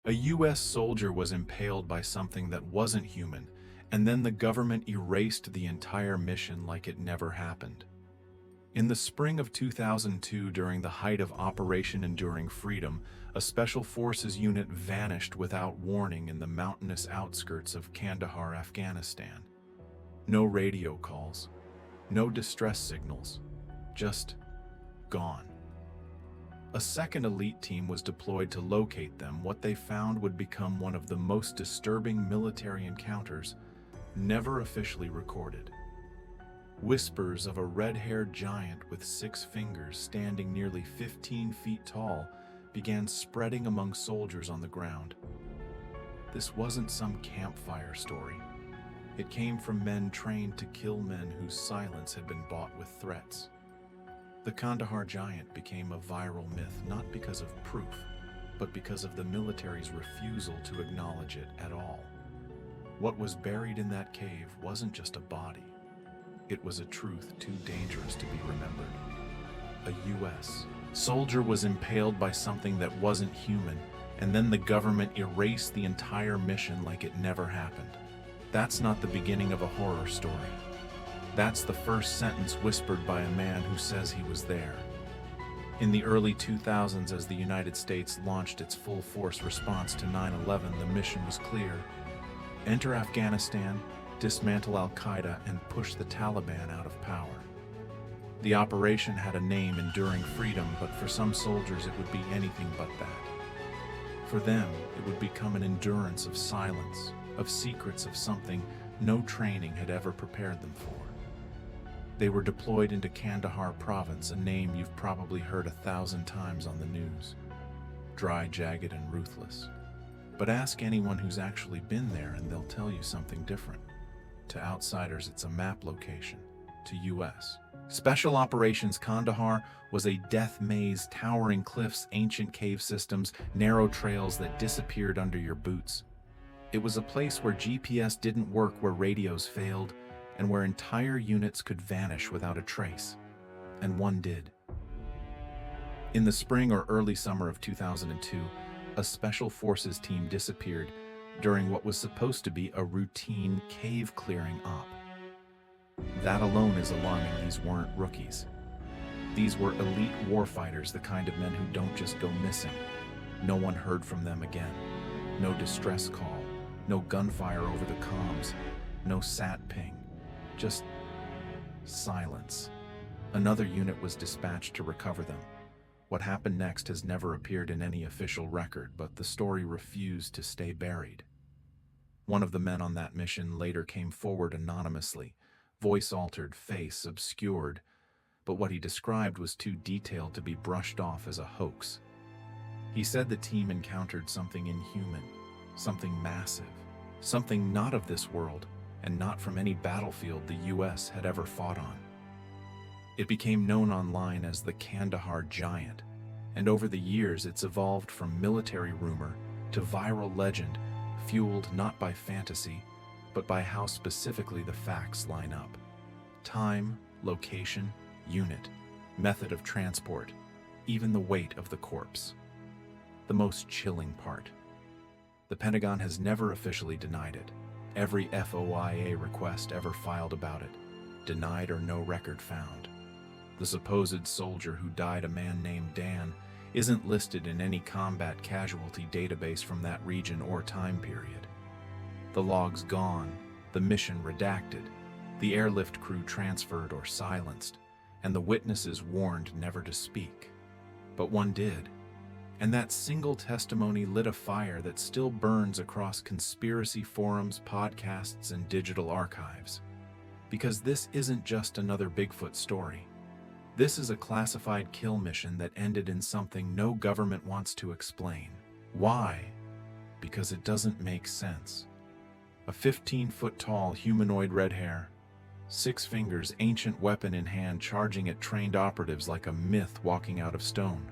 A U.S. soldier was impaled by something that wasn't human, and then the government erased the entire mission like it never happened. In the spring of 2002, during the height of Operation Enduring Freedom, a Special Forces unit vanished without warning in the mountainous outskirts of Kandahar, Afghanistan. No radio calls, no distress signals, just gone. A second elite team was deployed to locate them. What they found would become one of the most disturbing military encounters never officially recorded. Whispers of a red-haired giant with 6 fingers standing nearly 15 feet tall began spreading among soldiers on the ground. This wasn't some campfire story. It came from men trained to kill men whose silence had been bought with threats. The Kandahar giant became a viral myth not because of proof, but because of the military's refusal to acknowledge it at all. What was buried in that cave wasn't just a body. It was a truth too dangerous to be remembered. A U.S. soldier was impaled by something that wasn't human, and then the government erased the entire mission like it never happened. That's not the beginning of a horror story. That's the first sentence whispered by a man who says he was there. In the early 2000s, as the United States launched its full-force response to 9/11, the mission was clear. Enter Afghanistan, dismantle al-Qaeda, and push the Taliban out of power. The operation had a name, Enduring Freedom, but for some soldiers it would be anything but that. For them, it would become an endurance of silence, of secrets, of something no training had ever prepared them for. They were deployed into Kandahar province, a name you've probably heard 1,000 times on the news. Dry, jagged, and ruthless. But ask anyone who's actually been there and they'll tell you something different. To outsiders, it's a map location. To U.S. Special Operations Kandahar was a death maze, towering cliffs, ancient cave systems, narrow trails that disappeared under your boots. It was a place where GPS didn't work, where radios failed, and where entire units could vanish without a trace. And one did. In the spring or early summer of 2002, a Special Forces team disappeared during what was supposed to be a routine cave-clearing op. That alone is alarming. These weren't rookies. These were elite warfighters, the kind of men who don't just go missing. No one heard from them again. No distress call, no gunfire over the comms, no sat ping. Just silence. Another unit was dispatched to recover them. What happened next has never appeared in any official record, but the story refused to stay buried. One of the men on that mission later came forward anonymously, voice altered, face obscured, but what he described was too detailed to be brushed off as a hoax. He said the team encountered something inhuman, something massive, something not of this world, and not from any battlefield the U.S. had ever fought on. It became known online as the Kandahar Giant, and over the years it's evolved from military rumor to viral legend, fueled not by fantasy, but by how specifically the facts line up. Time, location, unit, method of transport, even the weight of the corpse. The most chilling part: the Pentagon has never officially denied it. Every FOIA request ever filed about it, denied or no record found. The supposed soldier who died, a man named Dan, isn't listed in any combat casualty database from that region or time period. The logs gone, the mission redacted, the airlift crew transferred or silenced, and the witnesses warned never to speak. But one did. And that single testimony lit a fire that still burns across conspiracy forums, podcasts, and digital archives. Because this isn't just another Bigfoot story. This is a classified kill mission that ended in something no government wants to explain. Why? Because it doesn't make sense. A 15-foot-tall humanoid, red hair, 6 fingers, ancient weapon in hand, charging at trained operatives like a myth walking out of stone.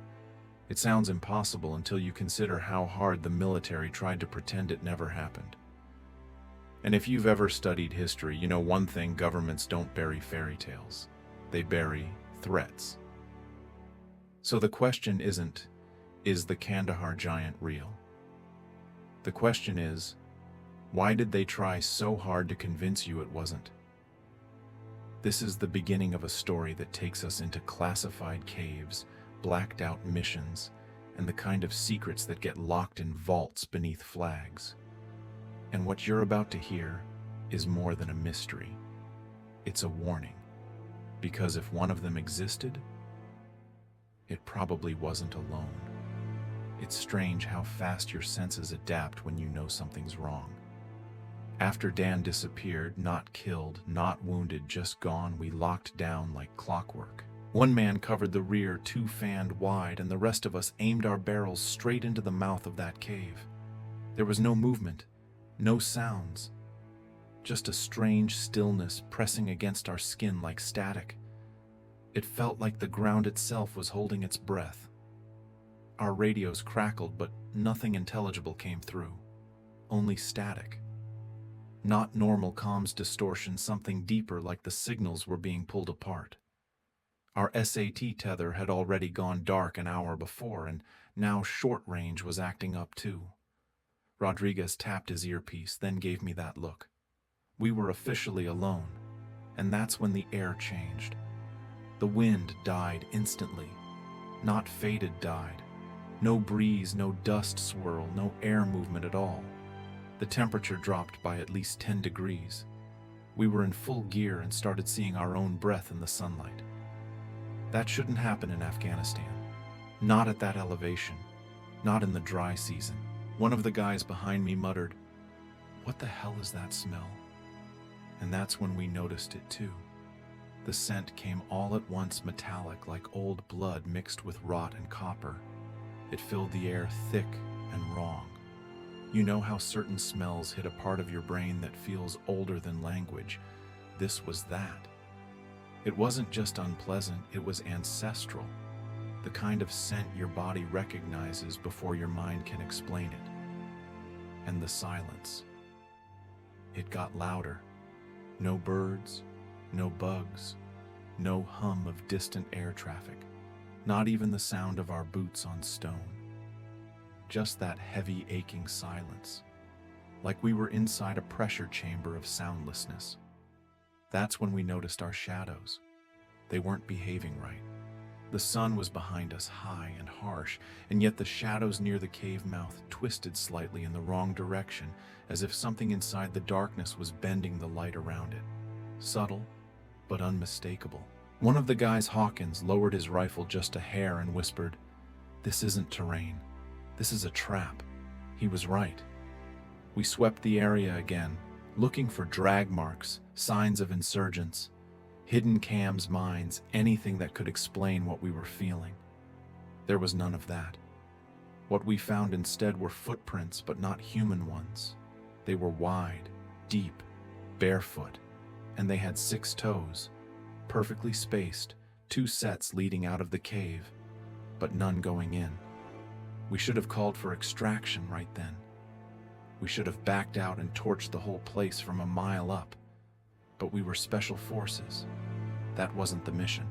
It sounds impossible until you consider how hard the military tried to pretend it never happened. And if you've ever studied history, you know one thing: governments don't bury fairy tales. They bury threats. So the question isn't, is the Kandahar Giant real? The question is, why did they try so hard to convince you it wasn't? This is the beginning of a story that takes us into classified caves, blacked-out missions, and the kind of secrets that get locked in vaults beneath flags. And what you're about to hear is more than a mystery. It's a warning. Because if one of them existed, it probably wasn't alone. It's strange how fast your senses adapt when you know something's wrong. After Dan disappeared, not killed, not wounded, just gone, we locked down like clockwork. One man covered the rear 2 fanned wide, and the rest of us aimed our barrels straight into the mouth of that cave. There was no movement, no sounds, just a strange stillness pressing against our skin like static. It felt like the ground itself was holding its breath. Our radios crackled, but nothing intelligible came through. Only static. Not normal comms distortion, something deeper, like the signals were being pulled apart. Our SAT tether had already gone dark an hour before, and now short range was acting up too. Rodriguez tapped his earpiece, then gave me that look. We were officially alone, and that's when the air changed. The wind died instantly. Not faded, died. No breeze, no dust swirl, no air movement at all. The temperature dropped by at least 10 degrees. We were in full gear and started seeing our own breath in the sunlight. That shouldn't happen in Afghanistan. Not at that elevation. Not in the dry season. One of the guys behind me muttered, "What the hell is that smell?" And that's when we noticed it too. The scent came all at once, metallic, like old blood mixed with rot and copper. It filled the air thick and wrong. You know how certain smells hit a part of your brain that feels older than language? This was that. It wasn't just unpleasant, it was ancestral. The kind of scent your body recognizes before your mind can explain it. And the silence. It got louder. No birds, no bugs, no hum of distant air traffic, not even the sound of our boots on stone. Just that heavy, aching silence, like we were inside a pressure chamber of soundlessness. That's when we noticed our shadows. They weren't behaving right. The sun was behind us, high and harsh, and yet the shadows near the cave mouth twisted slightly in the wrong direction, as if something inside the darkness was bending the light around it. Subtle, but unmistakable. One of the guys, Hawkins, lowered his rifle just a hair and whispered, "This isn't terrain. This is a trap." He was right. We swept the area again, looking for drag marks, signs of insurgents, hidden cams, mines, anything that could explain what we were feeling. There was none of that. What we found instead were footprints, but not human ones. They were wide, deep, barefoot, and they had 6 toes, perfectly spaced, 2 sets leading out of the cave, but none going in. We should have called for extraction right then. We should have backed out and torched the whole place from a mile up. But we were Special Forces. That wasn't the mission.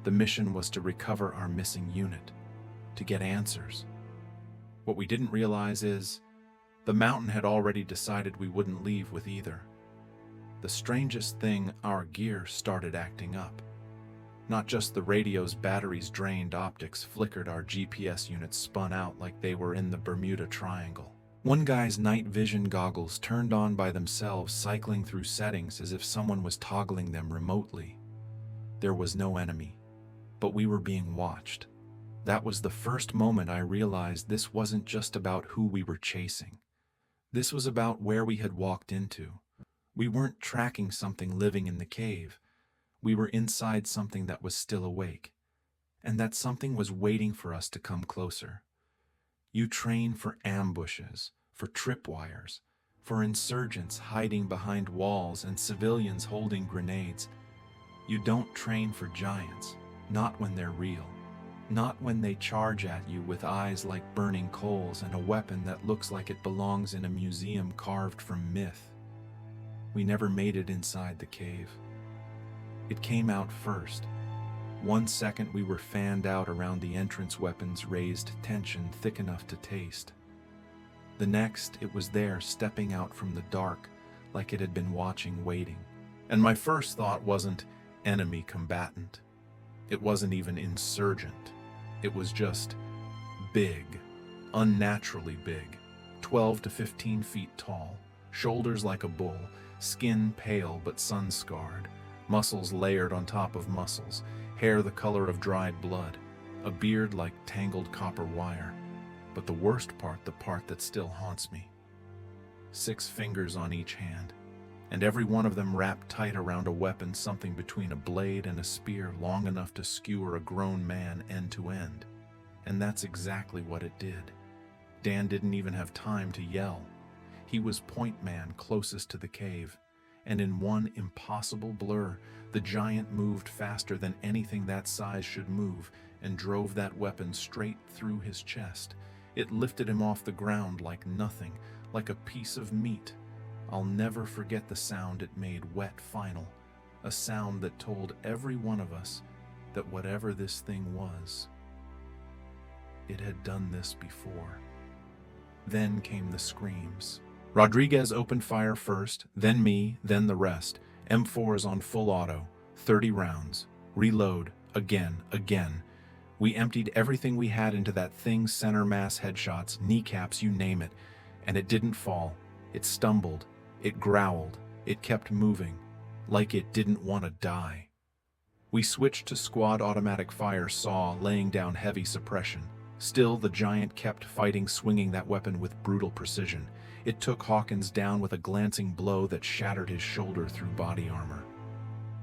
The mission was to recover our missing unit, to get answers. What we didn't realize is, the mountain had already decided we wouldn't leave with either. The strangest thing, our gear started acting up. Not just the radio's batteries drained, optics flickered, our GPS units spun out like they were in the Bermuda Triangle. One guy's night vision goggles turned on by themselves, cycling through settings as if someone was toggling them remotely. There was no enemy, but we were being watched. That was the first moment I realized this wasn't just about who we were chasing. This was about where we had walked into. We weren't tracking something living in the cave. We were inside something that was still awake, and that something was waiting for us to come closer. You train for ambushes, for tripwires, for insurgents hiding behind walls and civilians holding grenades. You don't train for giants, not when they're real, not when they charge at you with eyes like burning coals and a weapon that looks like it belongs in a museum carved from myth. We never made it inside the cave. It came out first. 1 second we were fanned out around the entrance, weapons raised, tension thick enough to taste. The next, it was there, stepping out from the dark, like it had been watching, waiting. And my first thought wasn't enemy combatant. It wasn't even insurgent. It was just big, unnaturally big, 12 to 15 feet tall, shoulders like a bull, skin pale but sun-scarred, muscles layered on top of muscles, hair the color of dried blood, a beard like tangled copper wire. But the worst part, the part that still haunts me, 6 fingers on each hand, and every one of them wrapped tight around a weapon, something between a blade and a spear, long enough to skewer a grown man end to end. And that's exactly what it did. Dan didn't even have time to yell. He was point man closest to the cave, and in one impossible blur, the giant moved faster than anything that size should move and drove that weapon straight through his chest. It lifted him off the ground like nothing, like a piece of meat. I'll never forget the sound it made, wet, final, a sound that told every one of us that whatever this thing was, it had done this before. Then came the screams. Rodriguez opened fire first, then me, then the rest. M4s on full auto, 30 rounds. Reload, again. We emptied everything we had into that thing, center mass headshots, kneecaps, you name it. And it didn't fall. It stumbled. It growled. It kept moving, like it didn't want to die. We switched to squad automatic fire, saw, laying down heavy suppression. Still, the giant kept fighting, swinging that weapon with brutal precision. It took Hawkins down with a glancing blow that shattered his shoulder through body armor.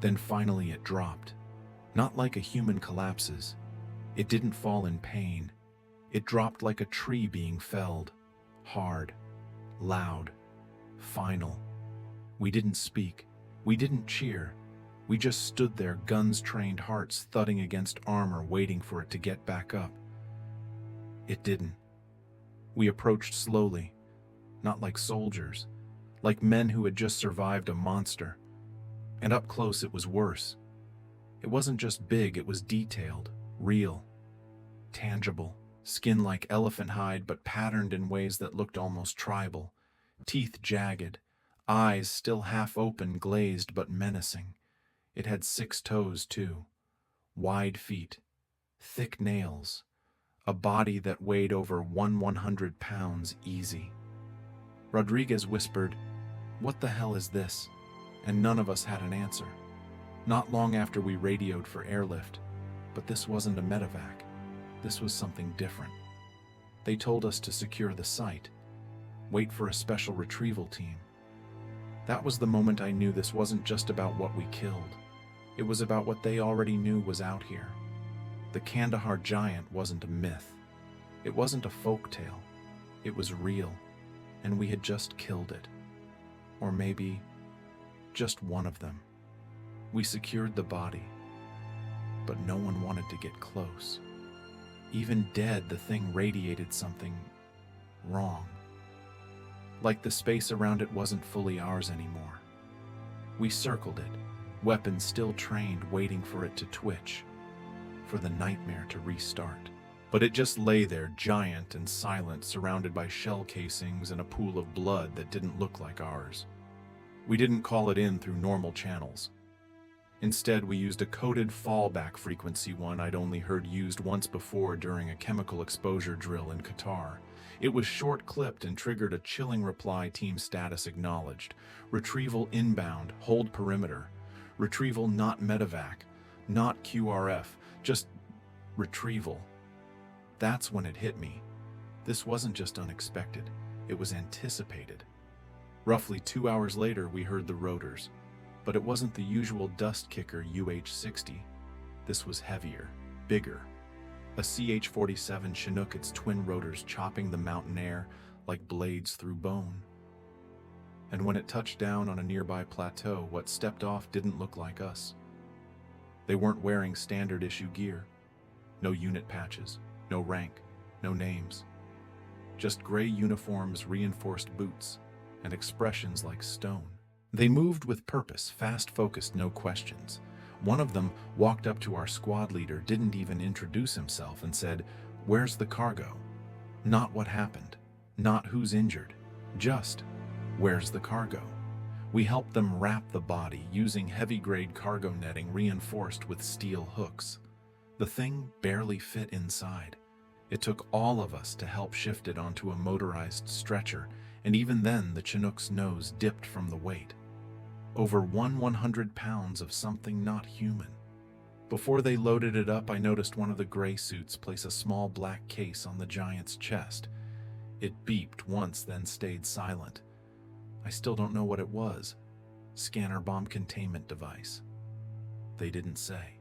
Then finally it dropped. Not like a human collapses. It didn't fall in pain. It dropped like a tree being felled. Hard, loud, final. We didn't speak. We didn't cheer. We just stood there, guns trained, hearts thudding against armor, waiting for it to get back up. It didn't. We approached slowly, not like soldiers, like men who had just survived a monster. And up close it was worse. It wasn't just big, it was detailed, real, tangible, skin like elephant hide but patterned in ways that looked almost tribal, teeth jagged, eyes still half open, glazed but menacing. It had 6 toes too, wide feet, thick nails, a body that weighed over 100 pounds easy. Rodriguez whispered, "What the hell is this?" And none of us had an answer. Not long after we radioed for airlift, but this wasn't a medevac. This was something different. They told us to secure the site, wait for a special retrieval team. That was the moment I knew this wasn't just about what we killed. It was about what they already knew was out here. The Kandahar giant wasn't a myth. It wasn't a folk tale. It was real, and we had just killed it. Or maybe just one of them. We secured the body, but no one wanted to get close. Even dead, the thing radiated something wrong. Like the space around it wasn't fully ours anymore. We circled it, weapons still trained, waiting for it to twitch, for the nightmare to restart. But it just lay there, giant and silent, surrounded by shell casings and a pool of blood that didn't look like ours. We didn't call it in through normal channels. Instead, we used a coded fallback frequency, one I'd only heard used once before during a chemical exposure drill in Qatar. It was short-clipped and triggered a chilling reply: team status acknowledged. Retrieval inbound, hold perimeter. Retrieval not medevac, not QRF, just retrieval. That's when it hit me. This wasn't just unexpected, it was anticipated. Roughly 2 hours later, we heard the rotors. But it wasn't the usual dust kicker UH-60. This was heavier, bigger. A CH-47 Chinook, its twin rotors chopping the mountain air like blades through bone. And when it touched down on a nearby plateau, what stepped off didn't look like us. They weren't wearing standard issue gear. No unit patches, no rank, no names. Just gray uniforms, reinforced boots, and expressions like stone. They moved with purpose, fast-focused, no questions. One of them walked up to our squad leader, didn't even introduce himself, and said, "Where's the cargo?" Not what happened. Not who's injured, just where's the cargo. We helped them wrap the body using heavy-grade cargo netting reinforced with steel hooks. The thing barely fit inside. It took all of us to help shift it onto a motorized stretcher, and even then the Chinook's nose dipped from the weight. Over 100 pounds of something not human. Before they loaded it up, I noticed one of the gray suits place a small black case on the giant's chest. It beeped once, then stayed silent. I still don't know what it was. Scanner bomb containment device. They didn't say.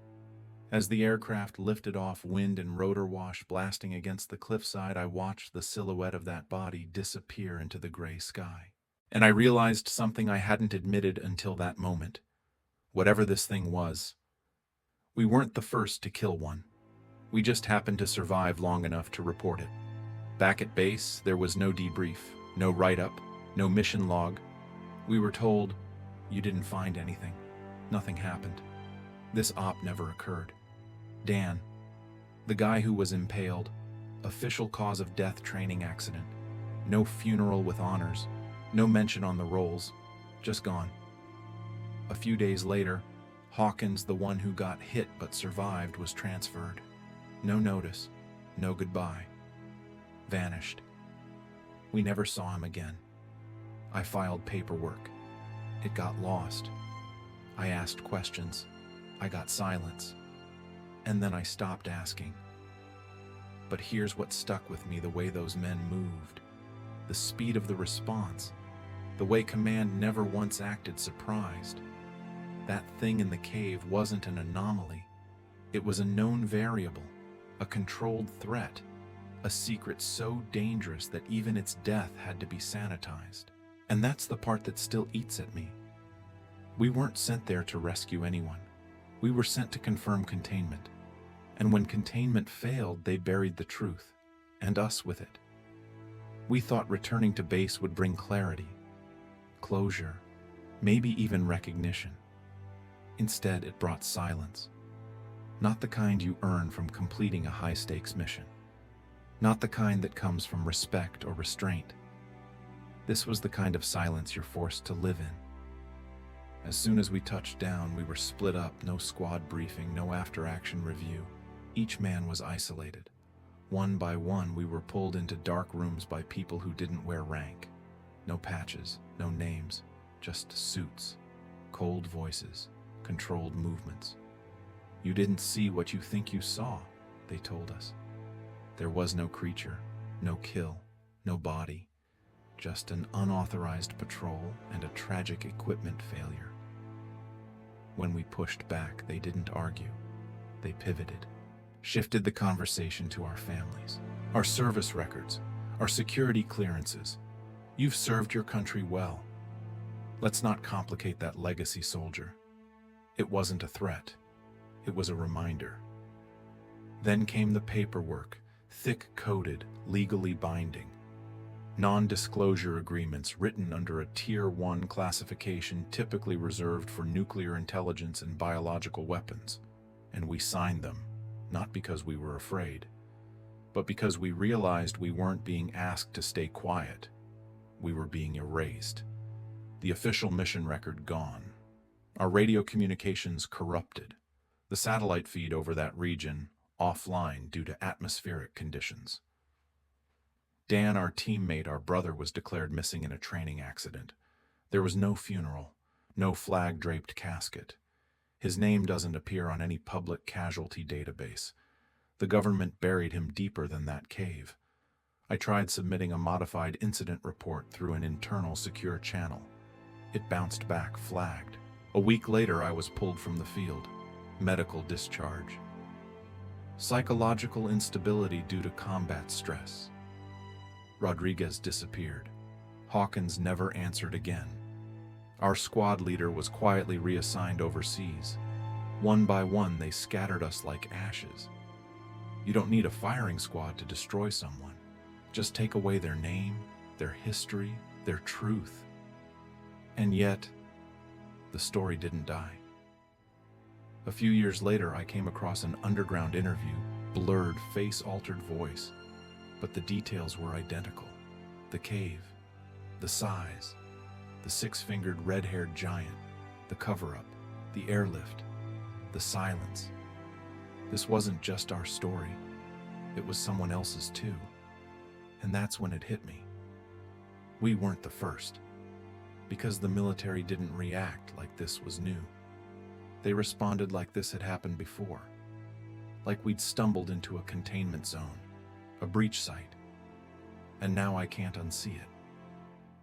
As the aircraft lifted off, wind and rotor wash blasting against the cliffside, I watched the silhouette of that body disappear into the gray sky. And I realized something I hadn't admitted until that moment. Whatever this thing was, we weren't the first to kill one. We just happened to survive long enough to report it. Back at base, there was no debrief, no write-up, no mission log. We were told, you didn't find anything. Nothing happened. This op never occurred. Dan, the guy who was impaled, official cause of death training accident. No funeral with honors, no mention on the rolls, just gone. A few days later, Hawkins, the one who got hit but survived, was transferred. No notice, no goodbye. Vanished. We never saw him again. I filed paperwork. It got lost. I asked questions. I got silence. And then I stopped asking. But here's what stuck with me: the way those men moved, the speed of the response, the way command never once acted surprised. That thing in the cave wasn't an anomaly. It was a known variable, a controlled threat, a secret so dangerous that even its death had to be sanitized. And that's the part that still eats at me. We weren't sent there to rescue anyone. We were sent to confirm containment. And when containment failed, they buried the truth, and us with it. We thought returning to base would bring clarity, closure, maybe even recognition. Instead, it brought silence. Not the kind you earn from completing a high-stakes mission. Not the kind that comes from respect or restraint. This was the kind of silence you're forced to live in. As soon as we touched down, we were split up. No squad briefing, no after-action review. Each man was isolated. One by one, we were pulled into dark rooms by people who didn't wear rank. No patches, no names, just suits, cold voices, controlled movements. You didn't see what you think you saw, they told us. There was no creature, no kill, no body, just an unauthorized patrol and a tragic equipment failure. When we pushed back, they didn't argue. They pivoted, shifted the conversation to our families, our service records, our security clearances. You've served your country well. Let's not complicate that legacy, soldier. It wasn't a threat. It was a reminder. Then came the paperwork, thick-coded, legally binding. Non-disclosure agreements written under a Tier 1 classification typically reserved for nuclear intelligence and biological weapons. And we signed them, not because we were afraid, but because we realized we weren't being asked to stay quiet. We were being erased. The official mission record gone. Our radio communications corrupted. The satellite feed over that region offline due to atmospheric conditions. Dan, our teammate, our brother, was declared missing in a training accident. There was no funeral, no flag-draped casket. His name doesn't appear on any public casualty database. The government buried him deeper than that cave. I tried submitting a modified incident report through an internal secure channel. It bounced back, flagged. A week later, I was pulled from the field. Medical discharge. Psychological instability due to combat stress. Rodriguez disappeared. Hawkins never answered again. Our squad leader was quietly reassigned overseas. One by one, they scattered us like ashes. You don't need a firing squad to destroy someone. Just take away their name, their history, their truth. And yet, the story didn't die. A few years later, I came across an underground interview, blurred, face-altered voice, but the details were identical. The cave, the size, the six-fingered red-haired giant, the cover-up, the airlift, the silence. This wasn't just our story, it was someone else's too. And that's when it hit me. We weren't the first, because the military didn't react like this was new. They responded like this had happened before, like we'd stumbled into a containment zone, a breach site, and now I can't unsee it.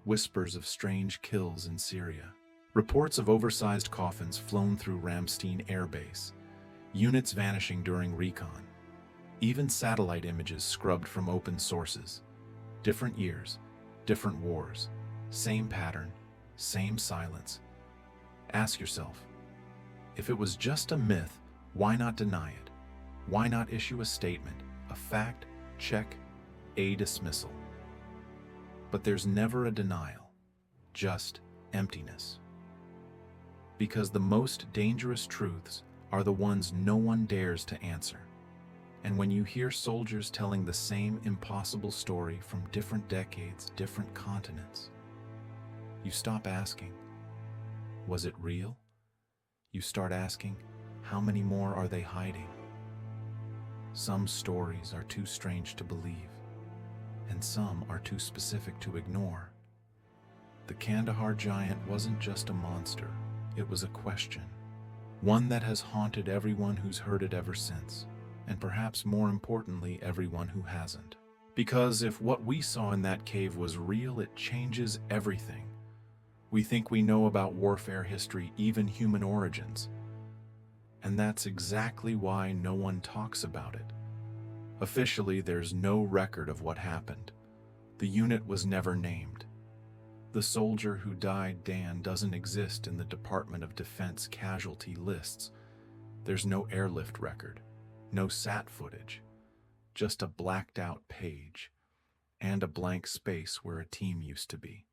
Whispers of strange kills in Syria, reports of oversized coffins flown through Ramstein Air Base, units vanishing during recon, even satellite images scrubbed from open sources. Different years, different wars, same pattern, same silence. Ask yourself, if it was just a myth, why not deny it? Why not issue a statement, a fact, check, a dismissal? But there's never a denial, just emptiness. Because the most dangerous truths are the ones no one dares to answer. And when you hear soldiers telling the same impossible story from different decades, different continents, you stop asking, was it real? You start asking, how many more are they hiding? Some stories are too strange to believe, and some are too specific to ignore. The Kandahar giant wasn't just a monster, it was a question. One that has haunted everyone who's heard it ever since, and perhaps more importantly, everyone who hasn't. Because if what we saw in that cave was real, it changes everything. We think we know about warfare history, even human origins. And that's exactly why no one talks about it. Officially, there's no record of what happened. The unit was never named. The soldier who died, Dan, doesn't exist in the Department of Defense casualty lists. There's no airlift record, no sat footage, just a blacked out page, and a blank space where a team used to be.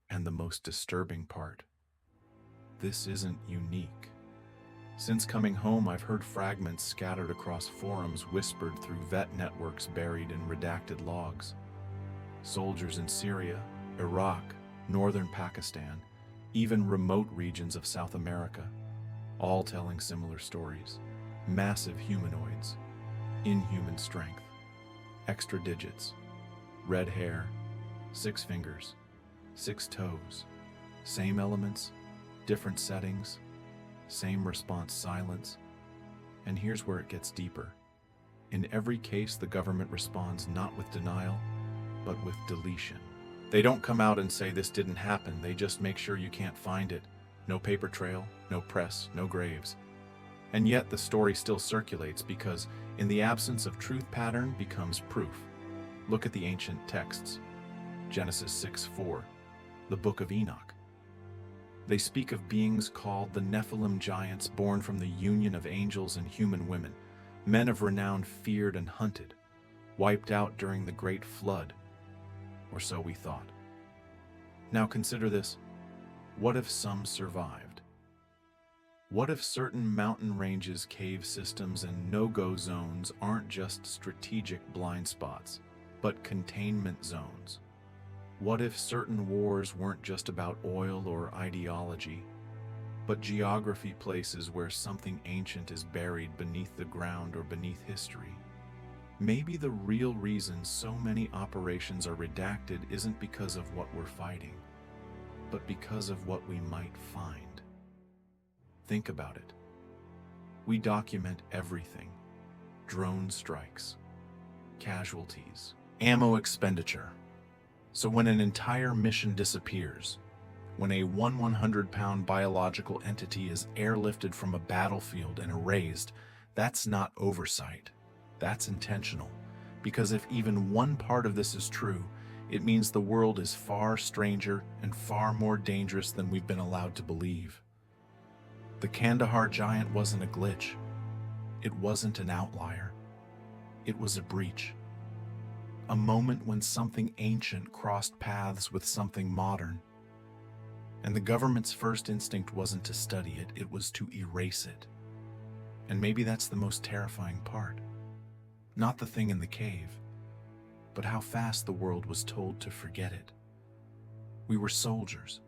And the most disturbing part, this isn't unique. Since coming home, I've heard fragments scattered across forums, whispered through vet networks, buried in redacted logs. Soldiers in Syria, Iraq, northern Pakistan, even remote regions of South America, all telling similar stories. Massive humanoids, inhuman strength, extra digits, red hair, 6 fingers, 6 toes, same elements, different settings, same response, silence. And here's where it gets deeper. In every case, the government responds not with denial, but with deletion. They don't come out and say this didn't happen, they just make sure you can't find it. No paper trail, no press, no graves. And yet the story still circulates because, in the absence of truth, pattern becomes proof. Look at the ancient texts. Genesis 6:4, the Book of Enoch. They speak of beings called the Nephilim giants, born from the union of angels and human women, men of renown, feared and hunted, wiped out during the Great Flood, or so we thought. Now consider this. What if some survived? What if certain mountain ranges, cave systems, and no-go zones aren't just strategic blind spots, but containment zones? What if certain wars weren't just about oil or ideology, but geography, places where something ancient is buried beneath the ground or beneath history? Maybe the real reason so many operations are redacted isn't because of what we're fighting, but because of what we might find. Think about it. We document everything: drone strikes, casualties, ammo expenditure. So when an entire mission disappears, when a 100-pound biological entity is airlifted from a battlefield and erased, that's not oversight. That's intentional. Because if even one part of this is true, it means the world is far stranger and far more dangerous than we've been allowed to believe. The Kandahar giant wasn't a glitch. It wasn't an outlier. It was a breach. A moment when something ancient crossed paths with something modern. And the government's first instinct wasn't to study it, it was to erase it. And maybe that's the most terrifying part. Not the thing in the cave, but how fast the world was told to forget it. We were soldiers.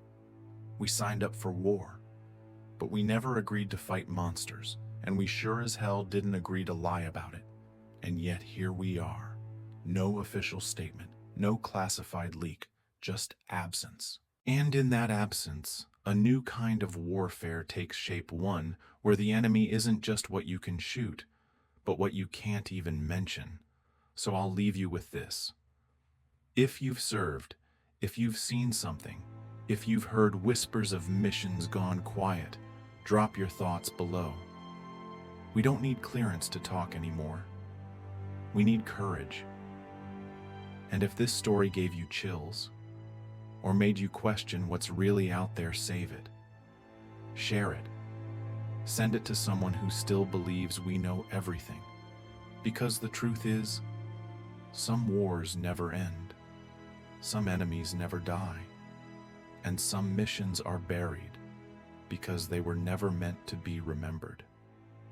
We signed up for war, but we never agreed to fight monsters, and we sure as hell didn't agree to lie about it. And yet here we are. No official statement, no classified leak, just absence. And in that absence, a new kind of warfare takes shape, one where the enemy isn't just what you can shoot, but what you can't even mention. So I'll leave you with this. If you've served, if you've seen something, if you've heard whispers of missions gone quiet, drop your thoughts below. We don't need clearance to talk anymore. We need courage. And if this story gave you chills, or made you question what's really out there, save it. Share it. Send it to someone who still believes we know everything. Because the truth is, some wars never end, some enemies never die, and some missions are buried because they were never meant to be remembered.